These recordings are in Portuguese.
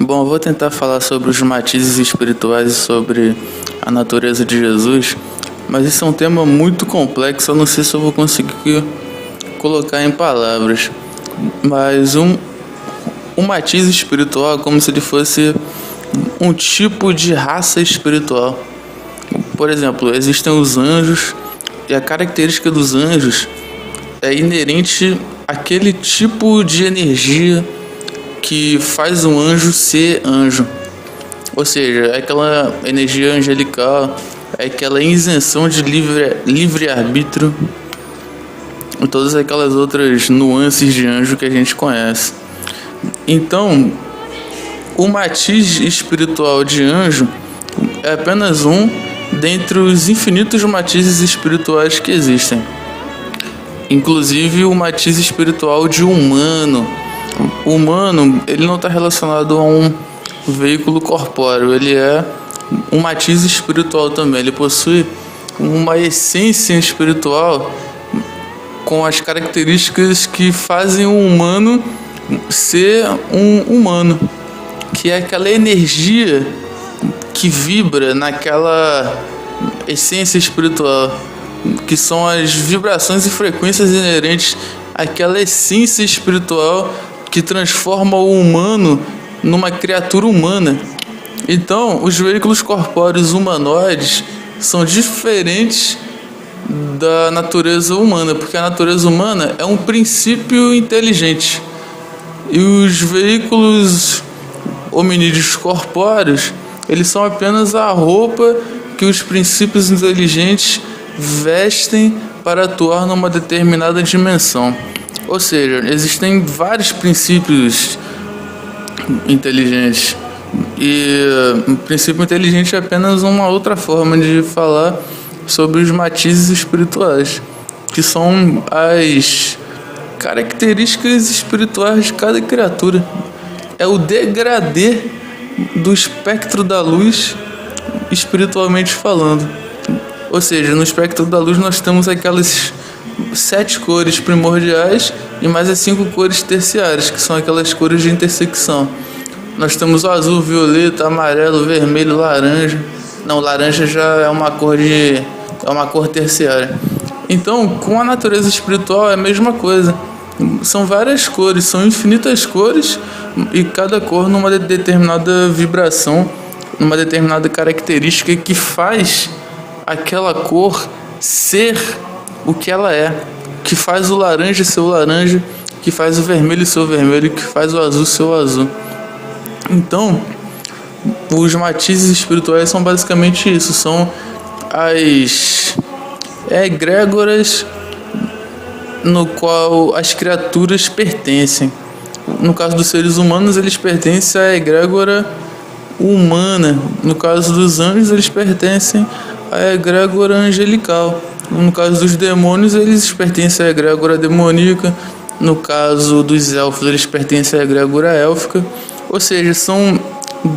Bom, eu vou tentar falar sobre os matizes espirituais e sobre a natureza de Jesus, mas isso é um tema muito complexo, eu não sei se eu vou conseguir colocar em palavras. Mas um matiz espiritual é como se ele fosse um tipo de raça espiritual. Por exemplo, existem os anjos, e a característica dos anjos é inerente àquele tipo de energia que faz um anjo ser anjo. Ou seja, é aquela energia angelical, é aquela isenção de livre-arbítrio e todas aquelas outras nuances de anjo que a gente conhece. Então, o matiz espiritual de anjo é apenas um dentre os infinitos matizes espirituais que existem. Inclusive o matiz espiritual de humano. O humano, ele não está relacionado a um veículo corpóreo, ele é um matiz espiritual também. Ele possui uma essência espiritual com as características que fazem o humano ser um humano, que é aquela energia que vibra naquela essência espiritual, que são as vibrações e frequências inerentes àquela essência espiritual que transforma o humano numa criatura humana. Então, os veículos corpóreos humanoides são diferentes da natureza humana, porque a natureza humana é um princípio inteligente. E os veículos hominídeos corpóreos, eles são apenas a roupa que os princípios inteligentes vestem para atuar numa determinada dimensão. Ou seja, existem vários princípios inteligentes. E o princípio inteligente é apenas uma outra forma de falar sobre os matizes espirituais, que são as características espirituais de cada criatura. É o degradê do espectro da luz, espiritualmente falando. Ou seja, no espectro da luz nós temos aquelas 7 cores primordiais e mais as 5 cores terciárias, que são aquelas cores de intersecção. Nós temos o azul, violeta, amarelo, vermelho, laranja. Não, laranja já é uma cor terciária. Então, com a natureza espiritual é a mesma coisa. São várias cores, são infinitas cores, e cada cor numa determinada vibração, numa determinada característica que faz aquela cor ser o que ela é, que faz o laranja ser o laranja, que faz o vermelho ser o vermelho, que faz o azul ser o azul. Então, os matizes espirituais são basicamente isso, são as egrégoras no qual as criaturas pertencem. No caso dos seres humanos, eles pertencem à egrégora humana. No caso dos anjos, eles pertencem à egrégora angelical. No caso dos demônios, eles pertencem à egrégora demoníaca. No caso dos elfos, eles pertencem à egrégora élfica. Ou seja, são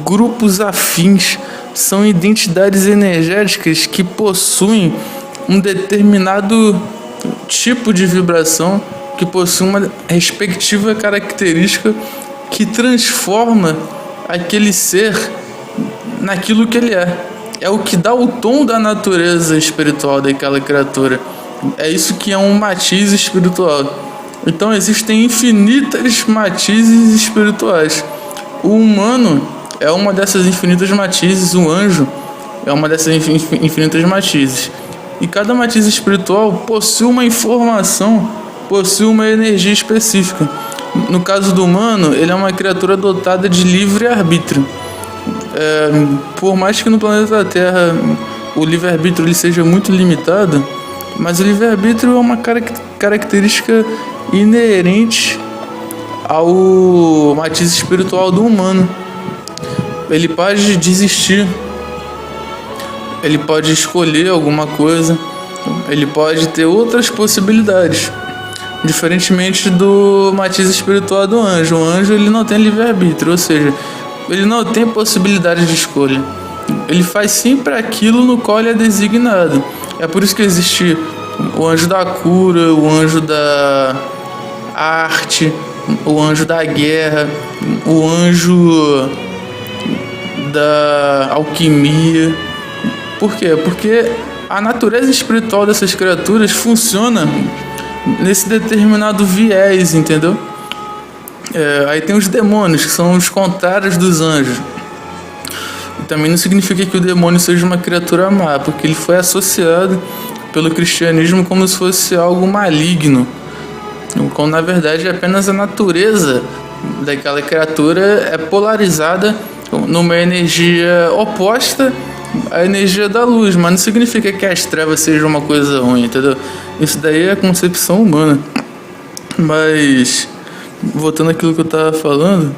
grupos afins, são identidades energéticas que possuem um determinado tipo de vibração, que possui uma respectiva característica que transforma aquele ser naquilo que ele é. É o que dá o tom da natureza espiritual daquela criatura. É isso que é um matiz espiritual. Então existem infinitas matizes espirituais. O humano é uma dessas infinitas matizes, o anjo é uma dessas infinitas matizes. E cada matiz espiritual possui uma informação, possui uma energia específica. No caso do humano, ele é uma criatura dotada de livre-arbítrio. Por mais que no planeta Terra o livre-arbítrio ele seja muito limitado, mas o livre-arbítrio é uma característica inerente ao matiz espiritual do humano. Ele pode desistir, ele pode escolher alguma coisa, ele pode ter outras possibilidades, diferentemente do matiz espiritual do anjo. O anjo ele não tem livre-arbítrio, ou seja, ele não tem possibilidade de escolha. Ele faz sempre aquilo no qual ele é designado. É por isso que existe o anjo da cura, o anjo da arte, o anjo da guerra, o anjo da alquimia. Por quê? Porque a natureza espiritual dessas criaturas funciona nesse determinado viés, entendeu? Aí tem os demônios, que são os contrários dos anjos. Também não significa que o demônio seja uma criatura má, porque ele foi associado pelo cristianismo como se fosse algo maligno, quando na verdade é apenas a natureza daquela criatura é polarizada numa energia oposta à energia da luz, mas não significa que as trevas sejam uma coisa ruim, entendeu? Isso daí é a concepção humana. Mas voltando àquilo que eu estava falando,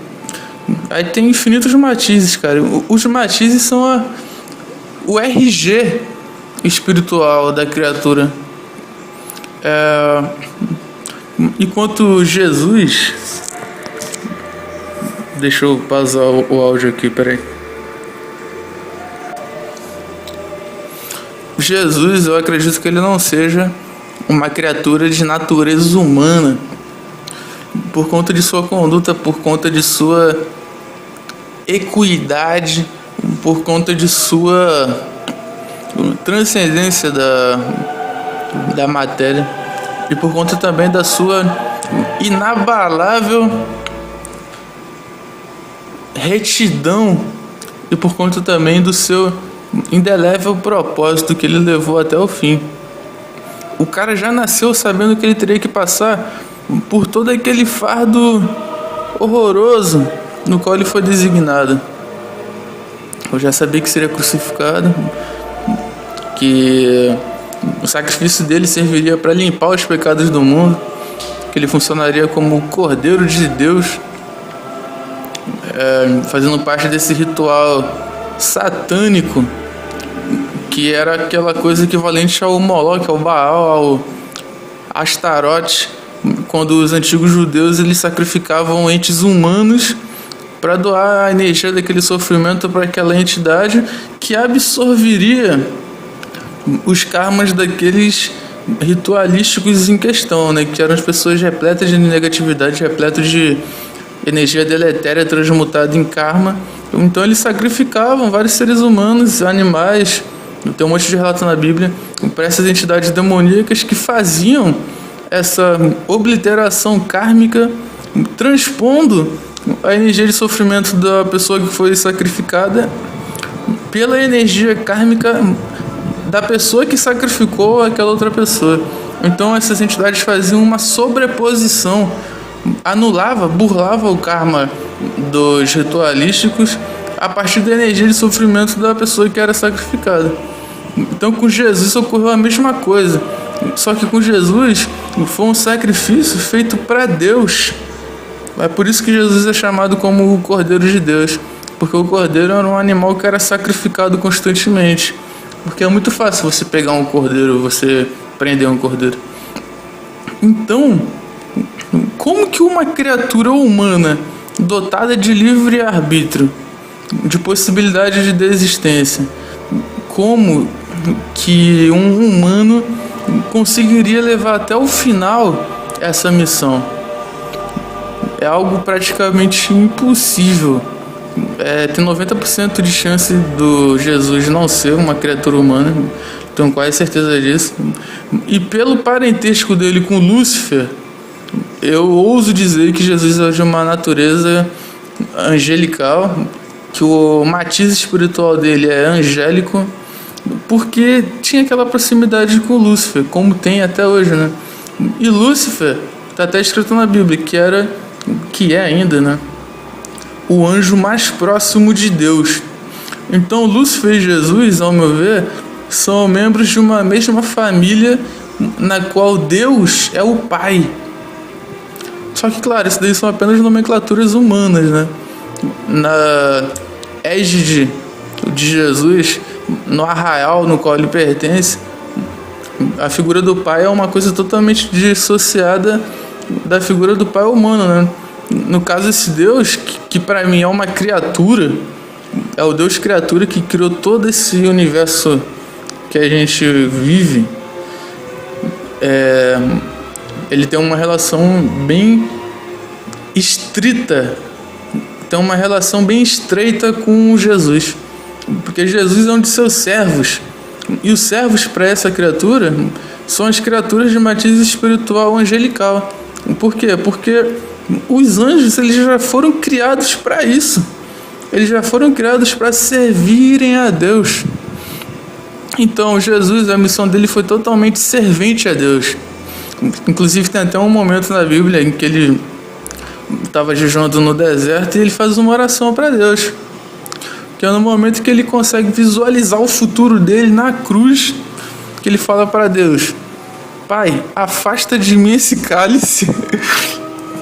aí tem infinitos matizes, cara. Os matizes são o RG espiritual da criatura. Enquanto Jesus... Deixa eu pausar o áudio aqui, peraí. Jesus, eu acredito que ele não seja uma criatura de natureza humana, por conta de sua conduta, por conta de sua equidade, por conta de sua transcendência da matéria e por conta também da sua inabalável retidão e por conta também do seu indelével propósito que ele levou até o fim. O cara já nasceu sabendo que ele teria que passar por todo aquele fardo horroroso no qual ele foi designado. Eu já sabia que seria crucificado, que o sacrifício dele serviria para limpar os pecados do mundo, que ele funcionaria como o Cordeiro de Deus, fazendo parte desse ritual satânico, que era aquela coisa equivalente ao Moloque, ao Baal, ao Astarote, quando os antigos judeus eles sacrificavam entes humanos para doar a energia daquele sofrimento para aquela entidade que absorveria os karmas daqueles ritualísticos em questão, né? Que eram as pessoas repletas de negatividade, repletas de energia deletéria transmutada em karma. Então eles sacrificavam vários seres humanos, animais. Tem um monte de relato na Bíblia para essas entidades demoníacas que faziam essa obliteração kármica, transpondo a energia de sofrimento da pessoa que foi sacrificada pela energia kármica da pessoa que sacrificou aquela outra pessoa. Então essas entidades faziam uma sobreposição, burlava o karma dos ritualísticos a partir da energia de sofrimento da pessoa que era sacrificada. Então com Jesus ocorreu a mesma coisa, só que com Jesus foi um sacrifício feito para Deus. É por isso que Jesus é chamado como o Cordeiro de Deus, porque o cordeiro era um animal que era sacrificado constantemente. Porque é muito fácil você pegar um cordeiro, você prender um cordeiro. Então, como que uma criatura humana dotada de livre-arbítrio, de possibilidade de desistência, como que um humano conseguiria levar até o final essa missão? É algo praticamente impossível. Tem 90% de chance do Jesus não ser uma criatura humana, tenho quase certeza disso. E pelo parentesco dele com Lúcifer, eu ouso dizer que Jesus é de uma natureza angelical, que o matiz espiritual dele é angélico, porque tinha aquela proximidade com Lúcifer, como tem até hoje, né? E Lúcifer, está até escrito na Bíblia, que é ainda, né, o anjo mais próximo de Deus. Então Lúcifer e Jesus, ao meu ver, são membros de uma mesma família na qual Deus é o Pai. Só que, claro, isso daí são apenas nomenclaturas humanas, né? Na égide de Jesus, no arraial no qual ele pertence, a figura do Pai é uma coisa totalmente dissociada da figura do Pai humano, né? No caso, esse Deus, que para mim é uma criatura, é o Deus criatura que criou todo esse universo que a gente vive. Ele tem uma relação bem estrita tem uma relação bem estreita com Jesus, porque Jesus é um de seus servos, e os servos para essa criatura são as criaturas de matiz espiritual angelical. Por quê? Porque os anjos, eles já foram criados para isso, eles já foram criados para servirem a Deus. Então Jesus, a missão dele foi totalmente servente a Deus. Inclusive tem até um momento na Bíblia em que ele estava jejuando no deserto e ele faz uma oração para Deus, que é no momento que ele consegue visualizar o futuro dele na cruz, que ele fala para Deus: Pai, afasta de mim esse cálice,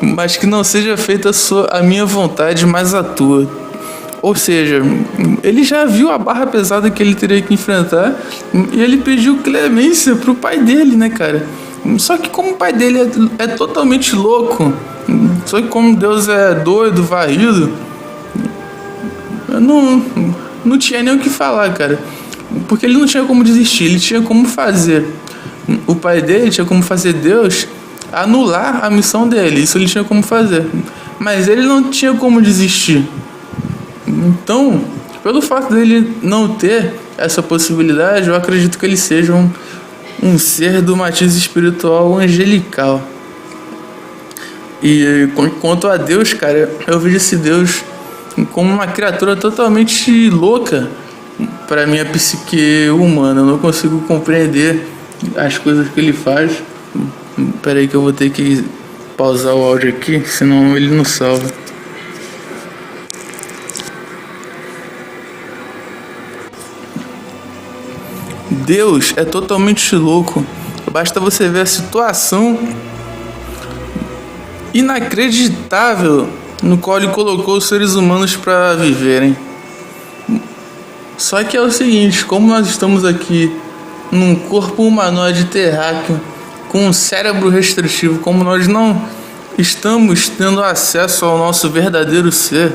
mas que não seja feita a minha vontade, mas a tua. Ou seja, ele já viu a barra pesada que ele teria que enfrentar e ele pediu clemência pro pai dele, né, cara? Só que como o pai dele é totalmente louco, só que como Deus é doido, varrido, não tinha nem o que falar, cara. Porque ele não tinha como desistir, ele tinha como fazer. O pai dele tinha como fazer Deus anular a missão dele, isso ele tinha como fazer. Mas ele não tinha como desistir. Então, pelo fato dele não ter essa possibilidade, eu acredito que ele seja um ser do matiz espiritual angelical. E quanto a Deus, cara, eu vejo esse Deus como uma criatura totalmente louca para minha psique humana. Eu não consigo compreender as coisas que ele faz. Espera aí que eu vou ter que pausar o áudio aqui, senão ele não salva. Deus é totalmente louco. Basta você ver a situação inacreditável no qual ele colocou os seres humanos para viverem. Só que é o seguinte, como nós estamos aqui num corpo humanoide terráqueo com um cérebro restritivo, como nós não estamos tendo acesso ao nosso verdadeiro ser,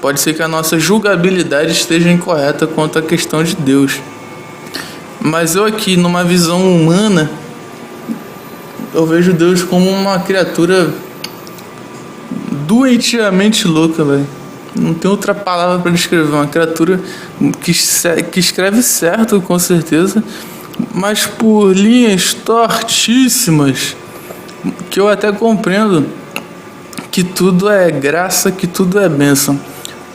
pode ser que a nossa julgabilidade esteja incorreta quanto à questão de Deus. Mas eu aqui, numa visão humana, eu vejo Deus como uma criatura doentiamente louca, velho. Não tem outra palavra para descrever. Uma criatura que escreve certo, com certeza, mas por linhas tortíssimas, que eu até compreendo que tudo é graça, que tudo é bênção.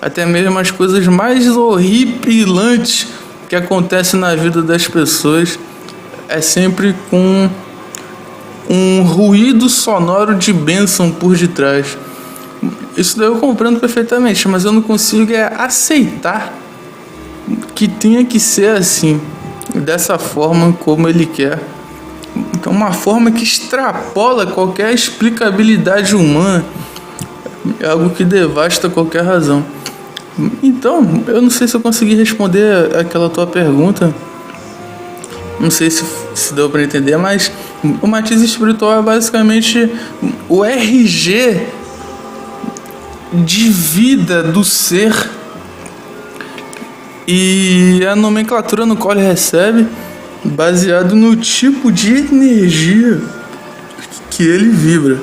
Até mesmo as coisas mais horripilantes que acontecem na vida das pessoas é sempre com um ruído sonoro de bênção por detrás. Isso daí eu compreendo perfeitamente, mas eu não consigo aceitar que tenha que ser assim, dessa forma como ele quer. É uma forma que extrapola qualquer explicabilidade humana, é algo que devasta qualquer razão. Então, eu não sei se eu consegui responder aquela tua pergunta. Não sei se deu para entender, mas o matiz espiritual é basicamente o RG de vida do ser e a nomenclatura no qual ele recebe, baseado no tipo de energia que ele vibra.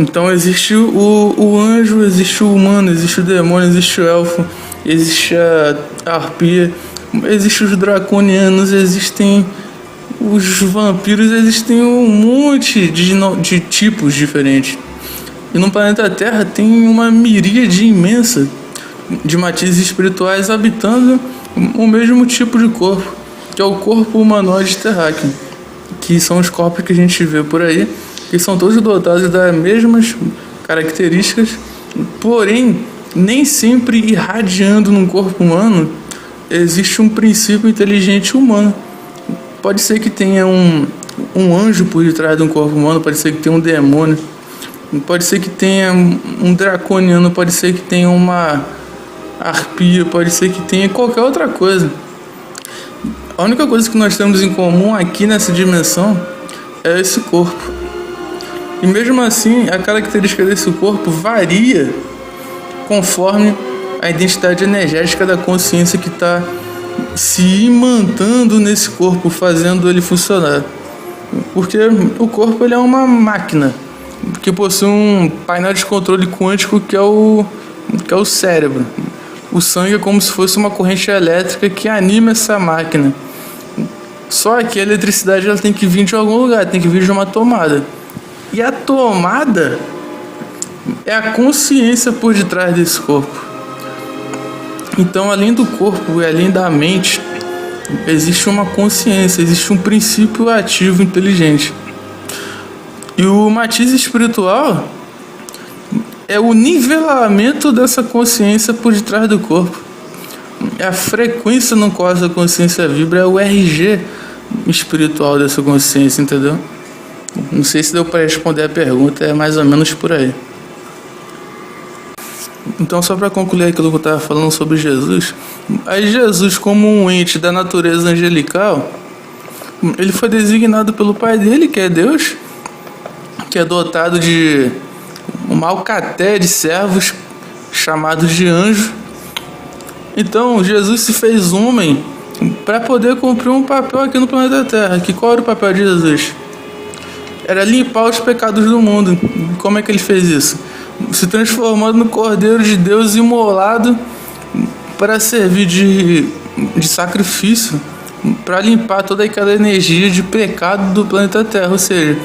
Então existe o anjo, existe o humano, existe o demônio, existe o elfo, existe a arpia, existem os draconianos, existem os vampiros, existem um monte de tipos diferentes. E no planeta Terra tem uma miríade imensa de matizes espirituais habitando o mesmo tipo de corpo, que é o corpo humanoide terráqueo, que são os corpos que a gente vê por aí, que são todos dotados das mesmas características, porém, nem sempre irradiando num corpo humano existe um princípio inteligente humano. Pode ser que tenha um anjo por detrás de um corpo humano, pode ser que tenha um demônio, pode ser que tenha um draconiano, pode ser que tenha uma arpia, pode ser que tenha qualquer outra coisa. A única coisa que nós temos em comum aqui nessa dimensão é esse corpo. E mesmo assim, a característica desse corpo varia conforme a identidade energética da consciência que está se imantando nesse corpo, fazendo ele funcionar. Porque o corpo ele é uma máquina que possui um painel de controle quântico que é o cérebro. O sangue é como se fosse uma corrente elétrica que anima essa máquina. Só que a eletricidade ela tem que vir de algum lugar, tem que vir de uma tomada. E a tomada é a consciência por detrás desse corpo. Então, além do corpo e além da mente, existe uma consciência, existe um princípio ativo inteligente. E o matiz espiritual é o nivelamento dessa consciência por detrás do corpo. É a frequência no qual essa consciência vibra, é o RG espiritual dessa consciência, entendeu? Não sei se deu para responder a pergunta, é mais ou menos por aí. Então, só para concluir aquilo que eu estava falando sobre Jesus, aí Jesus, como um ente da natureza angelical, ele foi designado pelo pai dele, que é Deus, que é dotado de uma alcatéia de servos chamados de anjos. Então, Jesus se fez homem para poder cumprir um papel aqui no planeta Terra. Que qual era o papel de Jesus? Era limpar os pecados do mundo. Como é que ele fez isso? Se transformando no Cordeiro de Deus imolado para servir de sacrifício, para limpar toda aquela energia de pecado do planeta Terra. Ou seja,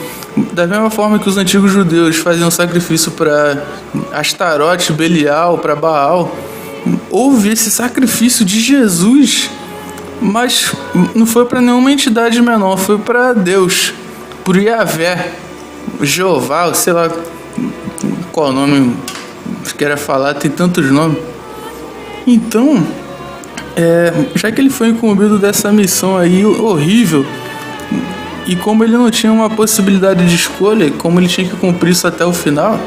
da mesma forma que os antigos judeus faziam sacrifício para Astarote, Belial, para Baal, houve esse sacrifício de Jesus, mas não foi para nenhuma entidade menor, foi para Deus, por Yahvé, Jeová, sei lá qual nome que queira falar, tem tantos nomes. Então, já que ele foi incumbido dessa missão aí horrível, e como ele não tinha uma possibilidade de escolha, como ele tinha que cumprir isso até o final,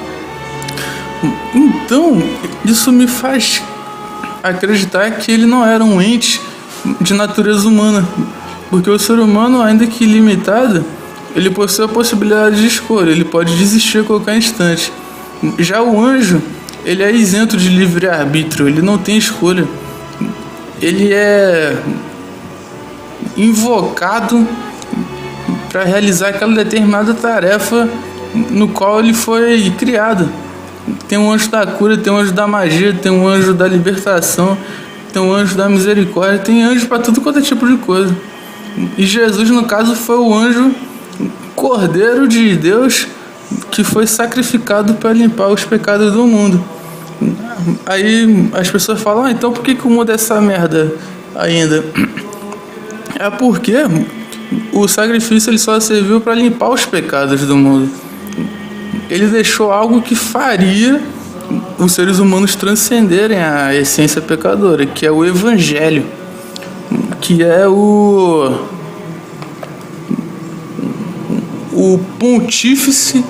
então isso me faz acreditar que ele não era um ente de natureza humana, porque o ser humano, ainda que limitado, ele possui a possibilidade de escolha, ele pode desistir a qualquer instante. Já o anjo, ele é isento de livre-arbítrio, ele não tem escolha, ele é invocado para realizar aquela determinada tarefa no qual ele foi criado. Tem um anjo da cura, tem um anjo da magia, tem um anjo da libertação, tem um anjo da misericórdia, tem anjo para tudo quanto é tipo de coisa. E Jesus, no caso, foi o anjo Cordeiro de Deus que foi sacrificado para limpar os pecados do mundo. Aí as pessoas falam, então por que o mundo é essa merda ainda? É porque o sacrifício ele só serviu para limpar os pecados do mundo. Ele deixou algo que faria os seres humanos transcenderem a essência pecadora, que é o Evangelho, que é o pontífice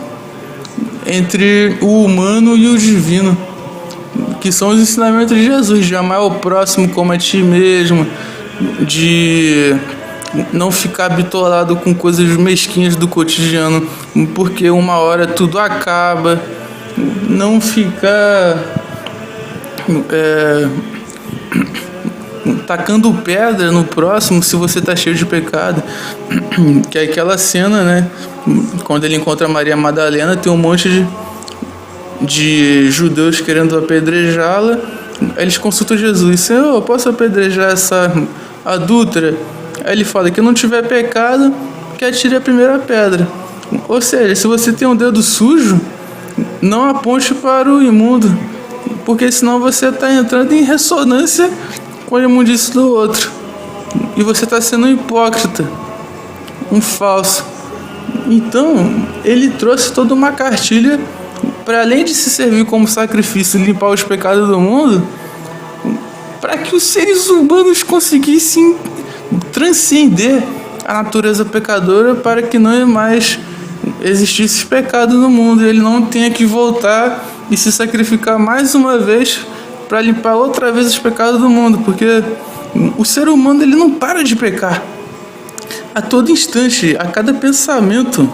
entre o humano e o divino, que são os ensinamentos de Jesus, de amar o próximo como a ti mesmo, de não ficar bitolado com coisas mesquinhas do cotidiano, porque uma hora tudo acaba, não ficar tacando pedra no próximo se você está cheio de pecado, que é aquela cena, né, quando ele encontra Maria Madalena, tem um monte de judeus querendo apedrejá-la. Eles consultam Jesus: Senhor, eu posso apedrejar essa adúltera? Aí ele fala: que não tiver pecado, que atire a primeira pedra. Ou seja, se você tem um dedo sujo, não aponte para o imundo, porque senão você está entrando em ressonância com a imundície do outro, e você está sendo um hipócrita, um falso. Então ele trouxe toda uma cartilha para, além de se servir como sacrifício e limpar os pecados do mundo, para que os seres humanos conseguissem transcender a natureza pecadora, para que não mais existisse pecado no mundo, ele não tenha que voltar e se sacrificar mais uma vez para limpar outra vez os pecados do mundo, porque o ser humano ele não para de pecar. A todo instante, a cada pensamento,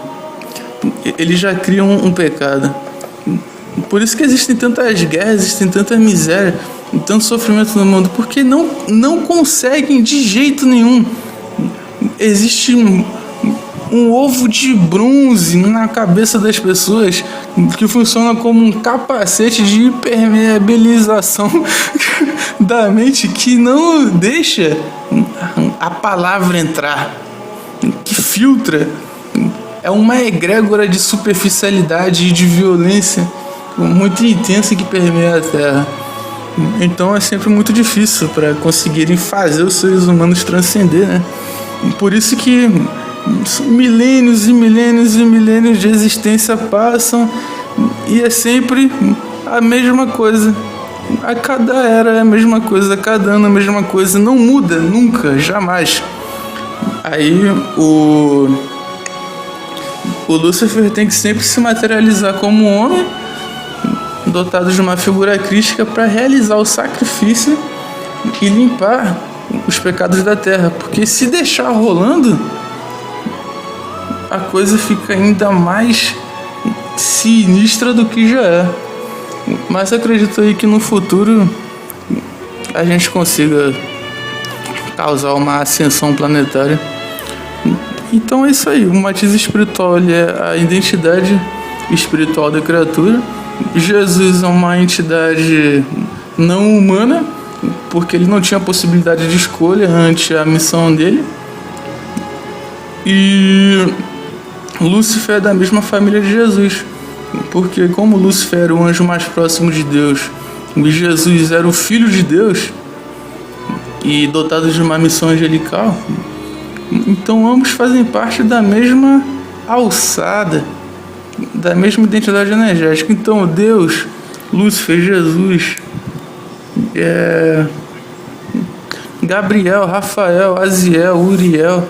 ele já cria um pecado. Por isso que existem tantas guerras, existem tanta miséria, tanto sofrimento no mundo, porque não conseguem de jeito nenhum. Existe um ovo de bronze na cabeça das pessoas que funciona como um capacete de impermeabilização da mente que não deixa a palavra entrar, que filtra. É uma egrégora de superficialidade e de violência muito intensa que permeia a Terra. Então é sempre muito difícil para conseguirem fazer os seres humanos transcender, né? Por isso que milênios e milênios e milênios de existência passam e é sempre a mesma coisa. A cada era é a mesma coisa, a cada ano é a mesma coisa. Não muda, nunca, jamais. Aí o Lúcifer tem que sempre se materializar como um homem dotado de uma figura crística para realizar o sacrifício e limpar os pecados da terra, porque se deixar rolando, a coisa fica ainda mais sinistra do que já é. Mas acredito aí que no futuro a gente consiga causar uma ascensão planetária. Então é isso aí, o matiz espiritual ele é a identidade espiritual da criatura. Jesus é uma entidade não humana, porque ele não tinha possibilidade de escolha ante a missão dele. E Lúcifer é da mesma família de Jesus, porque como Lúcifer era o anjo mais próximo de Deus e Jesus era o filho de Deus e dotado de uma missão angelical, então ambos fazem parte da mesma alçada, da mesma identidade energética. Então Deus, Lúcifer, Jesus, Gabriel, Rafael, Aziel, Uriel,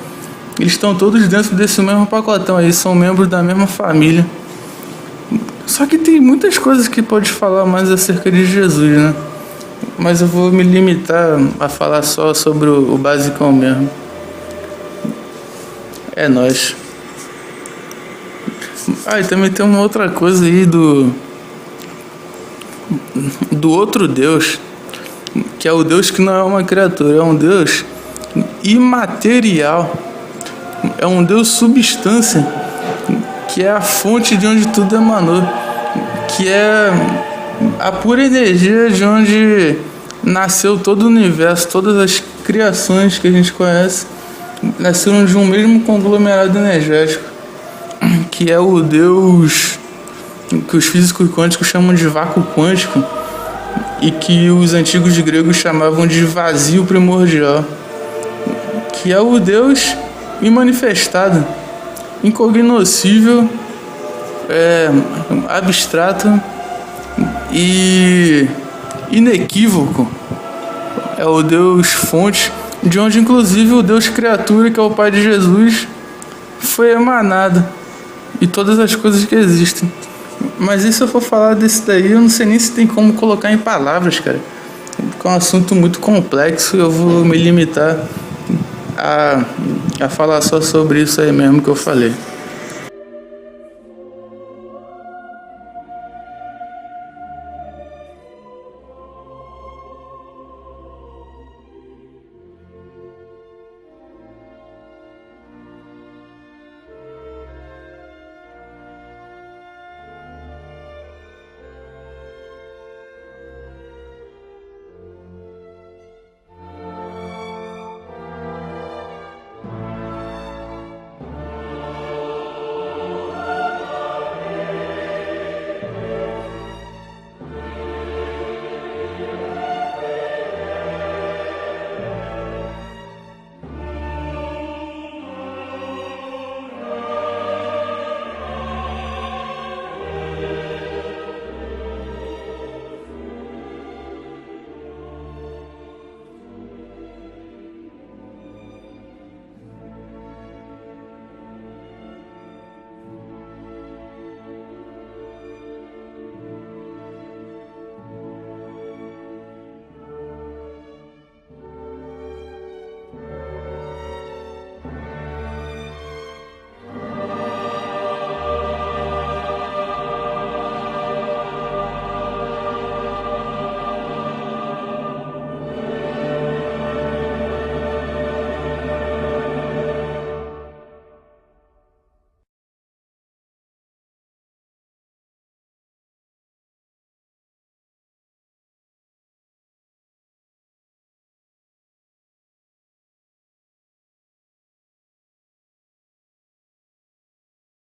eles estão todos dentro desse mesmo pacotão aí, são membros da mesma família. Só que tem muitas coisas que pode falar mais acerca de Jesus, né? Mas eu vou me limitar a falar só sobre o basicão mesmo. É nóis. E também tem uma outra coisa aí do outro Deus, que é o Deus que não é uma criatura, é um Deus imaterial, é um Deus substância, que é a fonte de onde tudo emanou, que é a pura energia de onde nasceu todo o universo, todas as criações que a gente conhece nasceram de um mesmo conglomerado energético, que é o Deus que os físicos quânticos chamam de vácuo quântico e que os antigos gregos chamavam de vazio primordial, que é o Deus imanifestado, incognoscível, abstrato e inequívoco. É o Deus fonte, de onde inclusive o Deus criatura, que é o Pai de Jesus, foi emanado, e todas as coisas que existem. Mas e se eu for falar desse daí, eu não sei nem se tem como colocar em palavras, cara. Porque é um assunto muito complexo, eu vou me limitar a falar só sobre isso aí mesmo que eu falei.